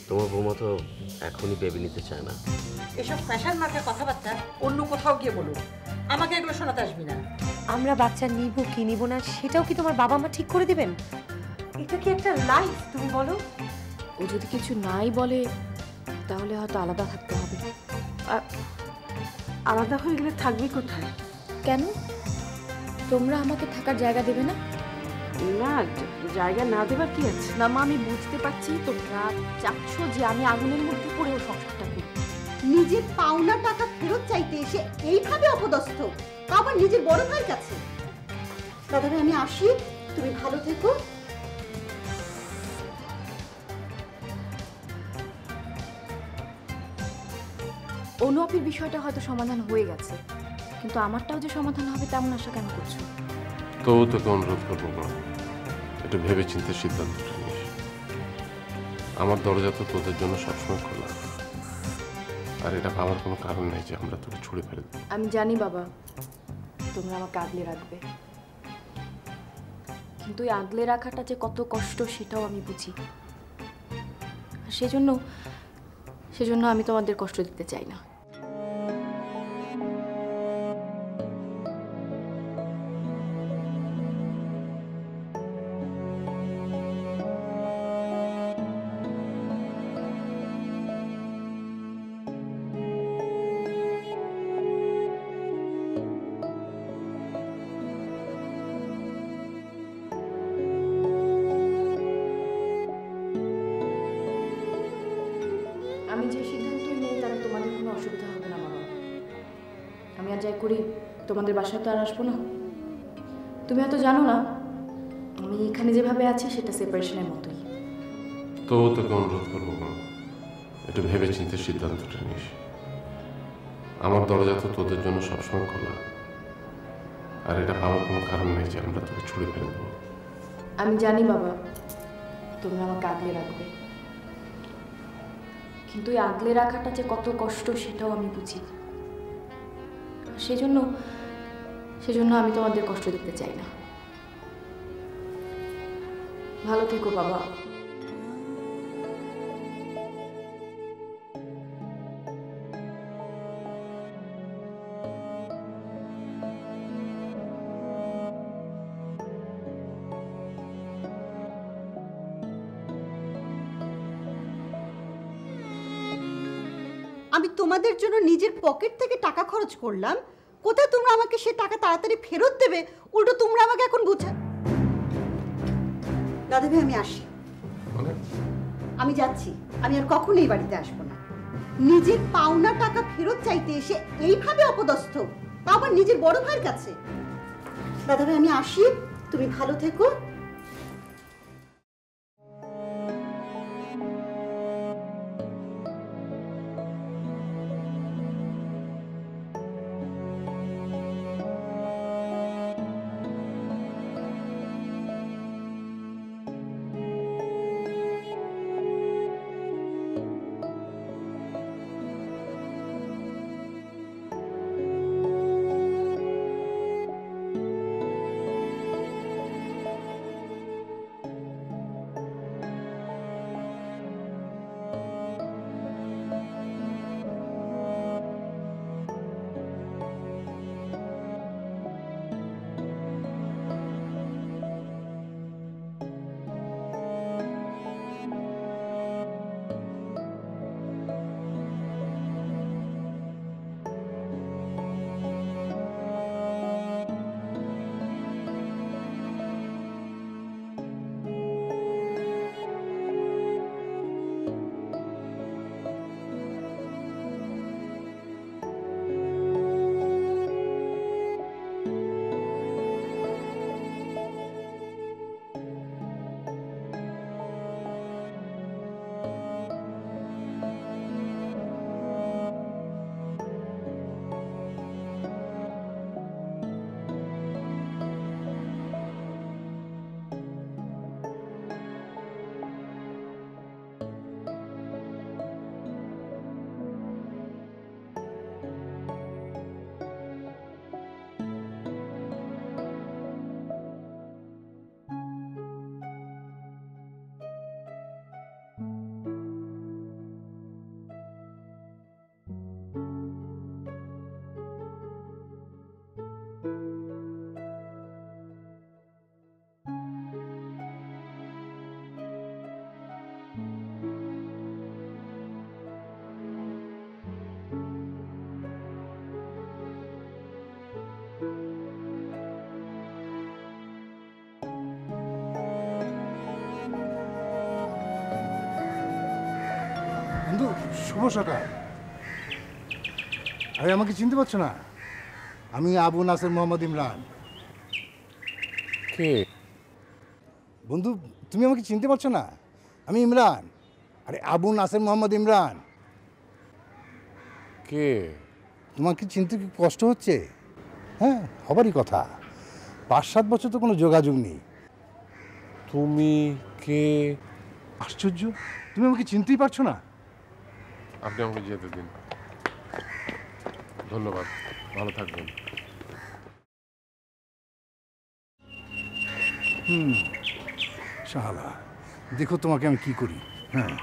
তোমার বৌমা তো এখনই বেবি নিতে চায় না। এসব ফ্যাশন মার্কা কথাবার্তা অন্য কোথাও গিয়ে বলো, আমাকে এগুলো শোনাতে আসবি না। আমরা বাচ্চা নিব কি নিব না সেটাও কি তোমার বাবা মা ঠিক করে দিবেন? এটা কি একটা লাইফ তুমি বলো? ও যদি কিছু নাই বলে তাহলে হয়তো আলাদা থাকতে হবে। আলাদা হয়ে গেলে থাকবি কোথায়? কেন তোমরা আমাকে থাকার জায়গা দেবে না? না, জায়গা না দেবার কি আছে? না মা, আমি বুঝতে পারছি তোমরা চাচ্ছ যে আমি আগুনের মধ্যে পড়েও সংসারটা করি। নিজের পাওনা টাকা ফেরত চাইতে এসে এইভাবে অপদস্থ, আবার নিজের বড় ভাইয়ের কাছে। দাদা ভাই আমি আসি, তুমি ভালো থেকো। অনুয়াপির বিষয়টা হয়তো সমাধান হয়ে গেছে, কিন্তু আমারটাও যে সমাধান হবে তেমন আশা কেন করছো? তো তোকে অনুরোধ করবো না, একটু ভেবে চিন্তে সিদ্ধান্তটা নিস। আমার দরজা তো তোদের জন্য সবসময় খোলা, আর এটা ভাবার কোনো কারণ নেই যে আমরা তোকে ছুড়ে ফেলে দেবো। আমি জানি বাবা তোমরা আমাকে আগলে রাখবে, কিন্তু এই আগলে রাখাটা যে কত কষ্ট সেটাও আমি বুঝি। আর সেজন্য আমি তোমাদের কষ্ট দিতে চাই না। আমি যে সিদ্ধান্তই নেই তাতে তোমাদের কোনো অসুবিধা হবে না বাবা। আমি আর যাই করি তোমাদের বাসায় তো আর আসবো না। তুমি হয়তো জানো না আমি এখানে যেভাবে আছি সেটা সেপারেশনের মতোই। তো তোকে অনুরোধ করবো না, একটু ভেবে চিন্তে সিদ্ধান্তটা নিস। আমার দরজা তো তোদের জন্য সবসময় খোলা, আর এটা ভাবার কোনো কারণ নেই যে আমরা তোকে ছুড়ে ফেলে দেবো। আমি জানি বাবা তোমরা আমাকে আগলে রাখবে, কিন্তু এই আগলে রাখাটা যে কত কষ্ট সেটাও আমি বুঝি। সেজন্য আমি তোমাদের কষ্ট দিতে চাই না। ভালো থেকো বাবা। আমি তোমাদের জন্য নিজের পকেট থেকে টাকা খরচ করলাম, কোথায় তোমরা আমাকে সে টাকা তাড়াতাড়ি ফেরত দেবে, উল্টো তোমরা আমাকে এখন বুঝা। দাদা ভাই আমি আসি, আমি যাচ্ছি, আমি আর কখনো এই বাড়িতে আসবো না। নিজের পাওনা টাকা ফেরত চাইতে এসে এইভাবে অপদস্থ, তা আবার নিজের বড় ভাইয়ের কাছে। দাদা ভাই আমি আসি, তুমি ভালো থেকো। শুভ সকাল। আরে আমাকে চিনতে পারছো না? আমি আবু নাসের মোহাম্মদ ইমরান। কে? বন্ধু, তুমি আমাকে চিনতে পারছো না? আমি ইমরান। আরে আবু নাসের মোহাম্মদ ইমরান। কে? তোমাকে চিনতে কি কষ্ট হচ্ছে? হ্যাঁ, হবারই কথা। 5-7 বছর তো কোনো যোগাযোগ নেই। তুমি কে? আশ্চর্য, তুমি আমাকে চিনতেই পারছো না? আপনি আমাকে যেতে দিন। ধন্যবাদ, ভালো থাকবেন। শালা, দেখো তোমাকে আমি কি করি। হ্যাঁ,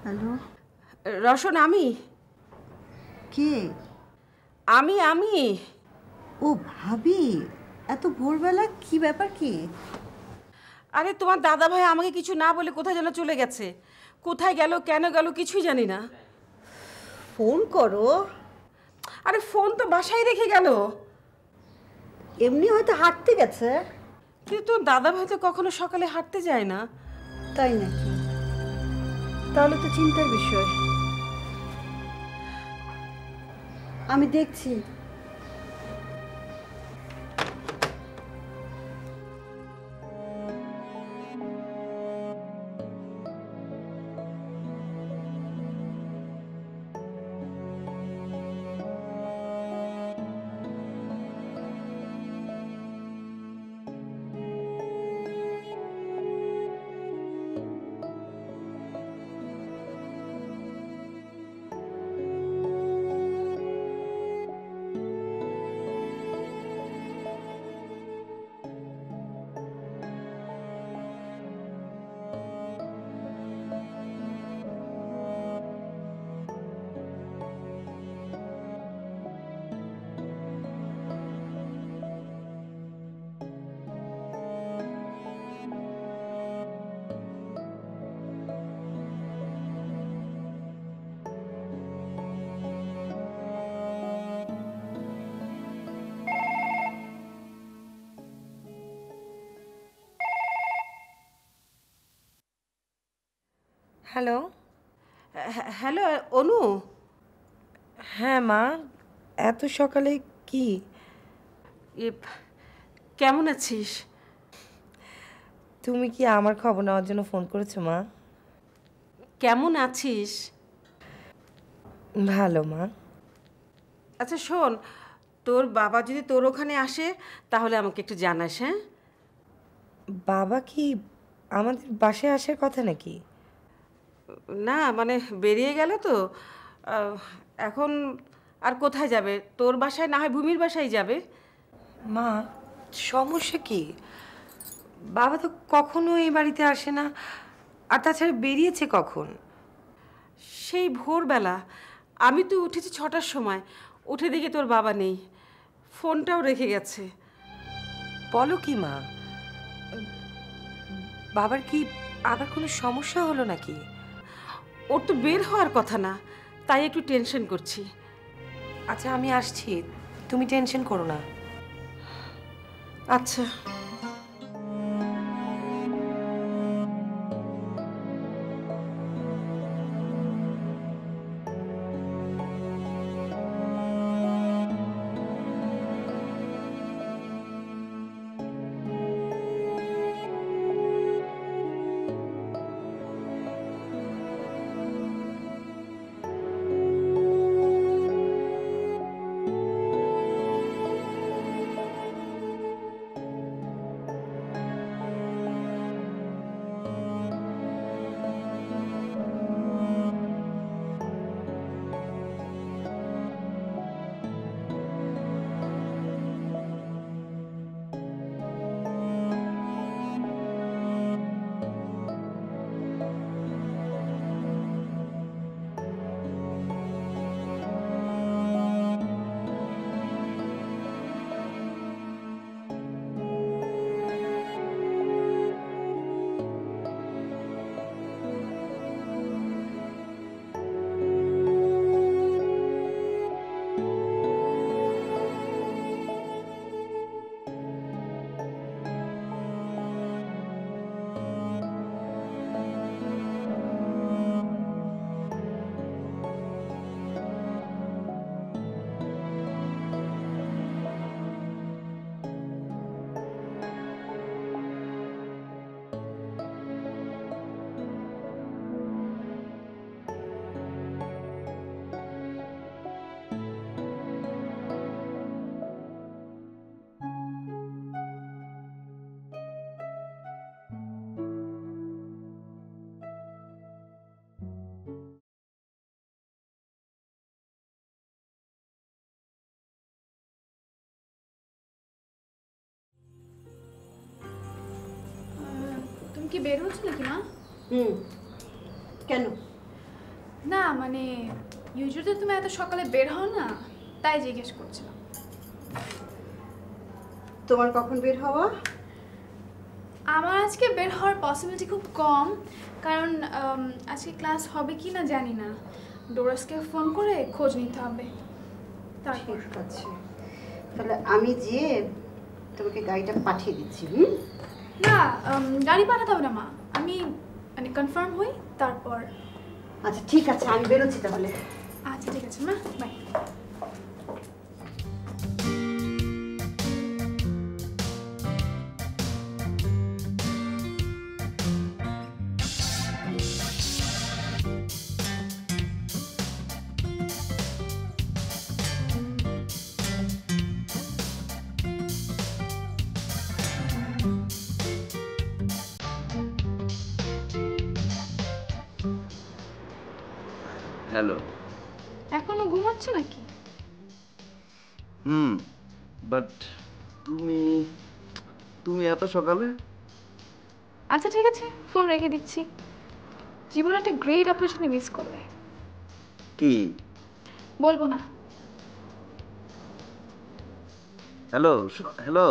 হ্যালো, রসন, আমি কে? আমি ও ভাবি, এত ভোরবেলা কি ব্যাপার কি? আরে তোমার দাদা ভাই আমাকে কিছু না বলে কোথায় যেন চলে গেছে। কোথায় গেল, কেন গেল, কিছুই জানি না। ফোন করো। আরে ফোন তো বাসায় রেখে গেল। এমনি হয়তো হাঁটতে গেছে। কিন্তু তোর দাদা ভাই তো কখনো সকালে হাঁটতে যায় না। তাই নাকি? তাহলে তো চিন্তার বিষয়। আমি দেখছি। হ্যালো। হ্যালো অনু। হ্যাঁ মা, এত সকালে কি? এ, কেমন আছিস? তুমি কি আমার খবর নেওয়ার জন্য ফোন করেছো মা? কেমন আছিস? ভালো মা। আচ্ছা শোন, তোর বাবা যদি তোর ওখানে আসে তাহলে আমাকে একটু জানাস। হ্যাঁ, বাবা কি আমাদের বাসায় আসার কথা নাকি? না মানে বেরিয়ে গেল তো, এখন আর কোথায় যাবে? তোর বাসায় না হয় ভূমির বাসায় যাবে। মা, সমস্যা কি? বাবা তো কখনো এই বাড়িতে আসে না, আর তাছাড়া বেরিয়েছে কখন? সেই ভোরবেলা আমি তো উঠেছি 6টার সময়, উঠে দেখি তোর বাবা নেই, ফোনটাও রেখে গেছে। বলো কি মা? বাবার কি আবার কোনো সমস্যা হলো নাকি? ওর তো বের হওয়ার কথা না, তাই একটু টেনশন করছি। আচ্ছা আমি আসছি, তুমি টেনশন করো না। আচ্ছা। তুমি কি বের হচ্ছ নাকি মা? কেন? না মানে ইউজুয়ালি তুমি এত সকালে বের হও না, তাই জিজ্ঞেস করছিলাম। তোমার কখন বের হওয়া? আমার আজকে বের হওয়ার পসিবিলিটি খুব কম, কারণ আজকে ক্লাস হবে কি না জানি না। ডোরাসকে ফোন করে খোঁজ নিতে হবে। তারপর ঠিক আছে, তাহলে আমি যেয়ে তোমাকে গাড়িটা পাঠিয়ে দিচ্ছি। না, গাড়ি পাঠাতে হবে না মা, আমি মানে কনফার্ম হই তারপর। আচ্ছা ঠিক আছে, আমি বেরোচ্ছি তাহলে। আচ্ছা ঠিক আছে মা, বাই। হ্যালো। এখনো ঘুমাচ্ছ নাকি? বাট তুমি তুমি এত সকালে? আচ্ছা ঠিক আছে, ফোন রেখে দিচ্ছি। জীবনে একটা গ্রেট অপরচুনিটি মিস করলে। কি? বলবো না। Hello hello.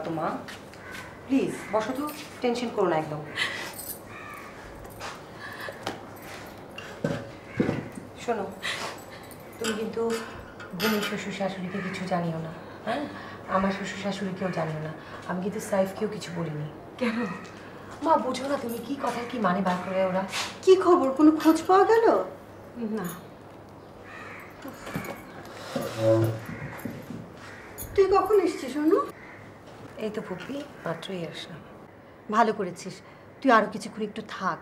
তো মা, প্লিজ বসো তো, টেনশন করো না একদম। শোনো, তুমি কিন্তু বোনের শ্বশুর শাশুড়িকে কিছু জানিও না, হ্যাঁ? আমার শ্বশুর শাশুড়িকেও জানিও না। আমি কিন্তু সাইফকেও কিছু বলিনি। কেন? মা বুঝো না তুমি, কি কথা কি মানে বার করে ওরা। কি খবর, কোনো খোঁজ পাওয়া গেল? না। তুই কখন এসছিস শোনো? এই তো ফুপি, মাত্রই আসলাম। ভালো করেছিস, তুই আরও কিছুক্ষণ একটু থাক।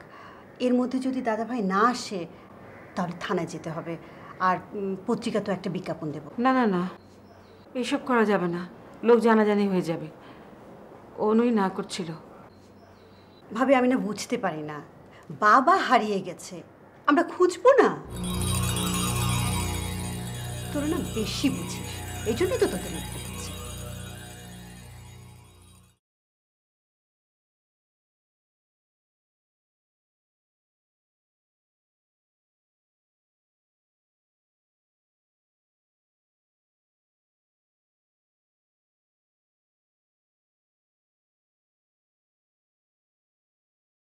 এর মধ্যে যদি দাদাভাই না আসে তাহলে থানায় যেতে হবে, আর পত্রিকা তো একটা বিজ্ঞাপন দেব। না না না, এইসব করা যাবে না, লোক জানাজানি হয়ে যাবে। অনুই না করছিল। ভাবে আমি না বুঝতে পারি না, বাবা হারিয়ে গেছে, আমরা খুঁজবো না? তোরা না বেশি বুঝিস, এই জন্যই তো তোদের মধ্যে